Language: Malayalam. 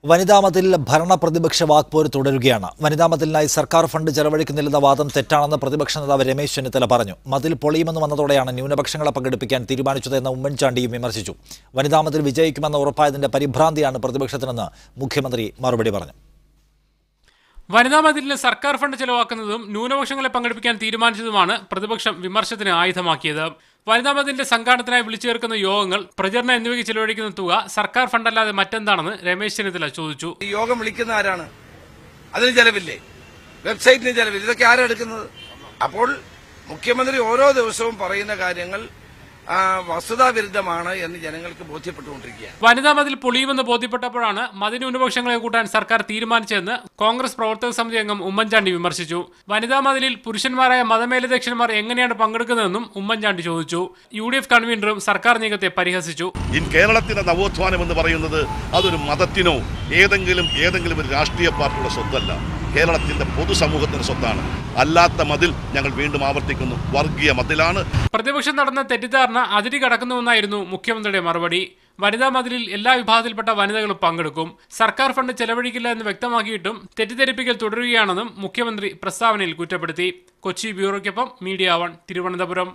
വനിതാമതിൽ ഭരണ പ്രതിപക്ഷ വാക്പോര് തുടരുകയാണ്. വനിതാമതിലിനായി സർക്കാർ ഫണ്ട് ചെലവഴിക്കുന്നില്ലെന്ന വാദം തെറ്റാണെന്ന് പ്രതിപക്ഷ നേതാവ് രമേശ് ചെന്നിത്തല പറഞ്ഞു. മതിൽ പൊളിയുമെന്ന് വന്നതോടെയാണ് ന്യൂനപക്ഷങ്ങളെ പങ്കെടുപ്പിക്കാൻ തീരുമാനിച്ചതെന്ന് ഉമ്മൻചാണ്ടിയും വിമർശിച്ചു. വനിതാമതിൽ വിജയിക്കുമെന്ന് ഉറപ്പായതിന്റെ പരിഭ്രാന്തിയാണ് പ്രതിപക്ഷത്തിനെന്ന് മുഖ്യമന്ത്രി മറുപടി പറഞ്ഞു. വനിതാമതിലിന് സർക്കാർ ഫണ്ട് ചെലവാക്കുന്നതും ന്യൂനപക്ഷങ്ങളെ പങ്കെടുപ്പിക്കാൻ തീരുമാനിച്ചതുമാണ് പ്രതിപക്ഷം വിമർശനത്തിന് ആയുധമാക്കിയത്. വനിതാമതിലിന്റെ സംഘാടനത്തിനായി വിളിച്ചു ചേർക്കുന്ന യോഗങ്ങൾ, പ്രചരണം എന്നിവയ്ക്ക് ചെലവഴിക്കുന്ന തുക സർക്കാർ ഫണ്ടല്ലാതെ മറ്റെന്താണെന്ന് രമേശ് ചെന്നിത്തല ചോദിച്ചു. യോഗം വിളിക്കുന്ന ആരാണ്? അതിന് ചെലവില്ലേ? വെബ്സൈറ്റിന് ചെലവില്ല. ഇതൊക്കെ ആരാ എടുക്കുന്നത്? അപ്പോൾ മുഖ്യമന്ത്രി ഓരോ ദിവസവും പറയുന്ന കാര്യങ്ങൾ വസ്തുതാവിരുദ്ധമാണ് എന്ന് ജനങ്ങൾക്ക് ബോധ്യപ്പെട്ടുകൊണ്ടിരിക്കുകയാണ്. വനിതാ മതിൽ പൊളിയുമെന്ന് ബോധ്യപ്പെട്ടപ്പോഴാണ് മതന്യൂനപക്ഷങ്ങളെ കൂട്ടാൻ സർക്കാർ തീരുമാനിച്ചതെന്ന് കോൺഗ്രസ് പ്രവർത്തക സമിതി അംഗം ഉമ്മൻചാണ്ടി വിമർശിച്ചു. വനിതാ മതിലിൽ പുരുഷന്മാരായ മതമേലധ്യക്ഷന്മാർ എങ്ങനെയാണ് പങ്കെടുക്കുന്നതെന്നും ഉമ്മൻചാണ്ടി ചോദിച്ചു. UDF കൺവീനറും സർക്കാർ നീക്കത്തെ പരിഹസിച്ചു. കേരളത്തിന്റെ നവോത്ഥാനം എന്ന് പറയുന്നത് അതൊരു മതത്തിനോ ഏതെങ്കിലും ഒരു രാഷ്ട്രീയ പാർട്ടിയുടെ സ്വത്തല്ല. കേരളത്തിന്റെ പൊതുസമൂഹത്തിന്റെ സ്വത്താണ്. അല്ലാത്ത മതിൽ ഞങ്ങൾ വീണ്ടും ആവർത്തിക്കുന്നു, വർഗീയ മതിലാണ്. പ്രതിപക്ഷം നടന്ന തെറ്റിദ്ധാരണ അതിരി കടക്കുന്നുവെന്നായിരുന്നു മുഖ്യമന്ത്രിയുടെ മറുപടി. വനിതാ മതിലിൽ എല്ലാ വിഭാഗത്തിൽപ്പെട്ട വനിതകളും പങ്കെടുക്കും. സർക്കാർ ഫണ്ട് ചെലവഴിക്കില്ല എന്ന് വ്യക്തമാക്കിയിട്ടും തെറ്റിദ്ധരിപ്പിക്കൽ തുടരുകയാണെന്നും മുഖ്യമന്ത്രി പ്രസ്താവനയിൽ കുറ്റപ്പെടുത്തി. കൊച്ചി ബ്യൂറോയ്ക്കൊപ്പം മീഡിയ 1 തിരുവനന്തപുരം.